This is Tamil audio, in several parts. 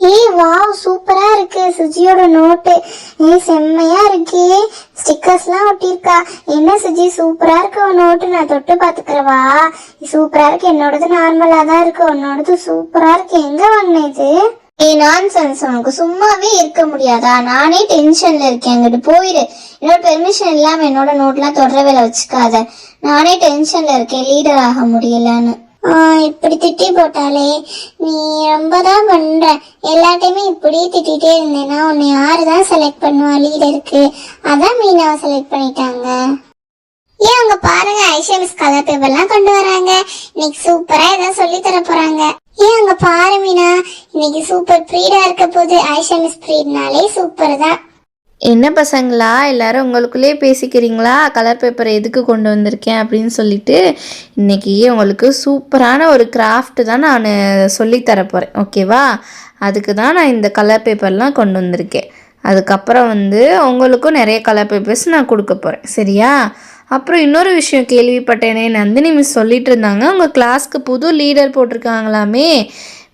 ஏய் வாவ் சூப்பரா இருக்கு சுஜியோட நோட்டு. ஏய் செம்மையா இருக்கு. ஸ்டிக்கர்ஸ்லாம் ஒட்டிருக்கா. என்ன சுஜி சூப்பரா இருக்கு உன் நோட்டு. நான் தொட்டு பாத்துக்கிறவா? சூப்பரா இருக்கு. என்னோடது நார்மலா தான் இருக்கு. உன்னோடது சூப்பரா இருக்கு. எங்க வாங்கின இது? ஏய் நான்சென்ஸ், உனக்கு சும்மாவே இருக்க முடியாதா? நானே டென்ஷன்ல இருக்கேன். அங்கிட்டு போயிரு. என்னோட பெர்மிஷன் இல்லாம என்னோட நோட்லாம் தொடர வேலை வச்சுக்காத. நானே டென்ஷன்ல இருக்கேன், லீடர் ஆக முடியலன்னு. இப்படி திட்டி போட்டாலே நீ ரொம்ப தான் பண்ற. எல்லாத்தையுமே இப்படி திட்டிகிட்டே இருந்தேன்னா உன்னை யாருதான் செலக்ட் பண்ணுவா லீடருக்கு? அதான் மீனாவை செலக்ட் பண்ணிட்டாங்க. ஏன் அங்க பாருங்க, ஐஷா மிஸ் கலர் பேப்பர்லாம் கொண்டு வராங்க. இன்னைக்கு சூப்பரா ஏதாவது சொல்லி தர போறாங்க. ஏன் அங்க பாரு மீனா, இன்னைக்கு சூப்பர் ப்ரீடா இருக்க போது. ஐஷா மிஸ் ப்ரீட்னாலே சூப்பர் தான். என்ன பசங்களா எல்லாரும் உங்களுக்குள்ளே பேசிக்கிறீங்களா? கலர் பேப்பரை எதுக்கு கொண்டு வந்திருக்கேன் அப்படின்னு சொல்லிட்டு. இன்றைக்கி உங்களுக்கு சூப்பரான ஒரு கிராஃப்ட் தான் நான் சொல்லித்தர போகிறேன், ஓகேவா? அதுக்கு தான் நான் இந்த கலர் பேப்பர்லாம் கொண்டு வந்திருக்கேன். அதுக்கப்புறம் உங்களுக்கும் நிறைய கலர் பேப்பர்ஸ் நான் கொடுக்க போகிறேன், சரியா? அப்புறம் இன்னொரு விஷயம் கேள்விப்பட்டேனே, நந்தினி மிஸ் சொல்லிட்டு இருந்தாங்க உங்கள் கிளாஸ்க்கு புது லீடர் போட்டிருக்காங்களாமே.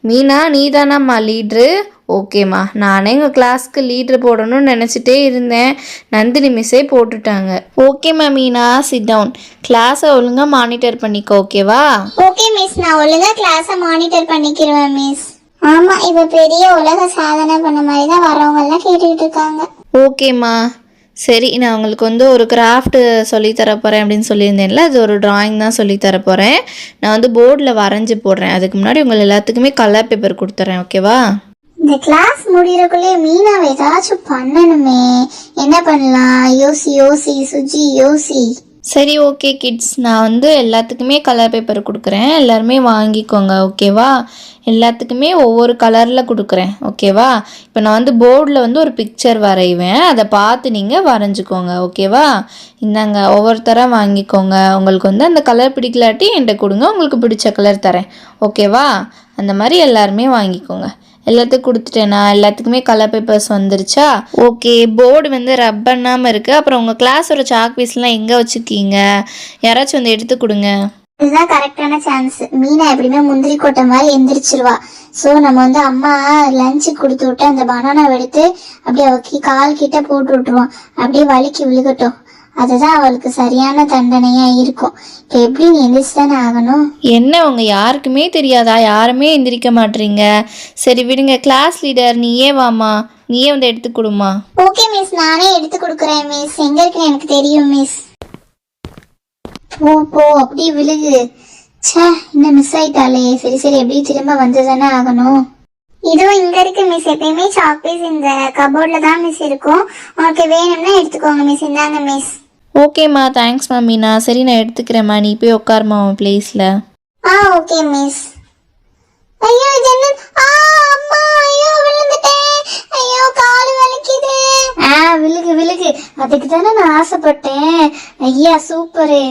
மீனா நீ தானாம்மா லீட்ரு? ஓகேம்மா, நானே எங்கள் கிளாஸ்க்கு லீட்ரு போடணும்னு நினச்சிட்டே இருந்தேன். நந்தினி மிஸ்ஸே போட்டுட்டாங்க. ஓகேம்மா மீனா, சிட் டவுன். கிளாஸை ஒழுங்காக மானிட்டர் பண்ணிக்கோ, ஓகேவா? ஓகே மிஸ், நான் ஒழுங்காக கிளாஸை மானிட்டர் பண்ணிக்கிறேன் மிஸ். ஆமாம், இப்போ பெரிய உலக சாதனை பண்ண மாதிரி தான் வரவங்கெல்லாம் கேட்டுக்கிட்டு இருக்காங்க. ஓகேம்மா சரி, நான் உங்களுக்கு ஒரு கிராஃப்ட் சொல்லித்தர போகிறேன் அப்படின்னு சொல்லியிருந்தேன்ல, அது ஒரு ட்ராயிங் தான் சொல்லித்தர போகிறேன். நான் போர்டில் வரைஞ்சி போடுறேன். அதுக்கு முன்னாடி உங்கள் எல்லாத்துக்குமே கலர் பேப்பர் கொடுத்துட்றேன், ஓகேவா? இந்த கிளாஸ் முடியறக்குள்ளே மீனாவை ஏதாச்சும் பண்ணணுமே. என்ன பண்ணலாம்? யோசி சுஜி யோசி. சரி ஓகே கிட்ஸ், நான் எல்லாத்துக்குமே கலர் பேப்பர் கொடுக்குறேன். எல்லாருமே வாங்கிக்கோங்க, ஓகேவா? எல்லாத்துக்குமே ஒவ்வொரு கலரில் கொடுக்குறேன், ஓகேவா? இப்போ நான் போர்டில் ஒரு பிக்சர் வரைவேன். அதை பார்த்து நீங்கள் வரைஞ்சிக்கோங்க, ஓகேவா? இந்தாங்க ஒவ்வொருத்தராக வாங்கிக்கோங்க. உங்களுக்கு அந்த கலர் பிடிக்கலாட்டி என்கிட்ட கொடுங்க, உங்களுக்கு பிடிச்ச கலர் தரேன், ஓகேவா? அந்த மாதிரி எல்லாருமே வாங்கிக்கோங்க. எல்லாத்துக்கும் கொடுத்துட்டேனா? எல்லாத்துக்குமே கலர் பேப்பர்ஸ் வந்துருச்சா? ஓகே, போர்டு ரப் பண்ணாமல் இருக்குது. அப்புறம் உங்கள் கிளாஸோட சாக் பீஸ்லாம் எங்கே வச்சுருக்கீங்க? யாராச்சும் எடுத்து கொடுங்க. இதுதான் கரெக்டான சான்ஸ். மீனா எப்படியுமே முந்திரி கொட்டை மாதிரி எந்திரிச்சிருவா. ஸோ நம்ம அம்மா லஞ்சு கொடுத்து விட்டு அந்த பனானாவை எடுத்து அப்படியே அவ கால் கிட்ட போட்டு விட்டுருவோம். அப்படியே வலிக்கு விழுகட்டும். அதுதான் அவளுக்கு சரியான தண்டனையா இருக்கும். இப்போ எப்படி நீ எந்திரிச்சு தானே ஆகணும். என்ன உங்க யாருக்குமே தெரியாதா? யாருமே எந்திரிக்க மாட்டீங்க. சரி விடுங்க. கிளாஸ் லீடர் நீயே வாமா, நீயே எடுத்து கொடுமா. ஓகே மிஸ், நானே எடுத்து கொடுக்குறேன் மிஸ். எங்க இருக்குன்னு எனக்கு தெரியும் மிஸ். போ அப்படி விழுகு. சே, இன்னும் மிஸ் ஆயிட்டாலே. சரி எப்படி திரும்ப வந்து தானே ஆகணும். இதுவும் இங்க இருக்கு மிஸ். எப்பயுமே சாக்பீஸ் இந்த கபோர்ட்ல தான் மிஸ் இருக்கும். உனக்கு வேணும்னா எடுத்துக்கோங்க மிஸ். இந்தாங்க மிஸ். ஓகேம்மா, தேங்க்ஸ்மா மீனா. சரி நான் எடுத்துக்கிறேம்மா, நீ போய் உட்காருமா உன் பிளேஸில். Okay miss. ஐயோ இது என்ன? அம்மா, ஐயோ விழுந்துட்டேன். ஐயோ கால் வலிக்குது. விழுகு. அதுக்கு தானே நான் ஆசைப்பட்டேன். ஐயா சூப்பரு.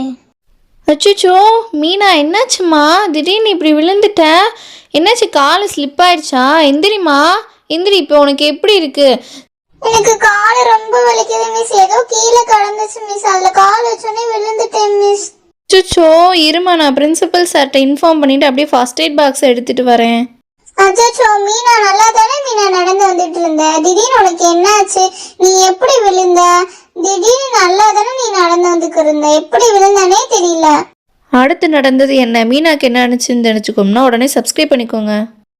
அச்சோ மீனா, என்னாச்சுமா திடீர்னு இப்படி விழுந்துட்ட? என்னாச்சு? கால் ஸ்லிப் ஆயிடுச்சா? எந்திரிமா எந்திரி. இப்போ உனக்கு எப்படி இருக்கு? எனக்கு கால் ரொம்ப வலிக்குது மிஸ். ஏதோ கீழே கடந்துச்சு மிஸ். அதுல கால் வச்சோன்னே விழுந்துட்டேன் மிஸ். அச்சோ இருமா, நான் பிரின்சிபல் சார்கிட்ட இன்ஃபார்ம் பண்ணிட்டு அப்படியே ஃபர்ஸ்ட் எய்ட் பாக்ஸ் எடுத்துட்டு வரேன். அச்சோ மீனா, நல்லா தானே மீனா நடந்து வந்துட்டு இருந்த? திடீர்னு உனக்கு என்னாச்சு? நீ எப்படி விழுந்த? திடீர்னு நல்லா தானே நீ நடந்து வந்துட்டு இருந்த. எப்படி விழுந்தானே தெரியல. அடுத்து நடந்தது என்ன? மீனாக்கு என்ன நினச்சுன்னு நினச்சிக்கோம்னா உடனே சப்ஸ்கிரைப் பண்ணிக்கோங்க.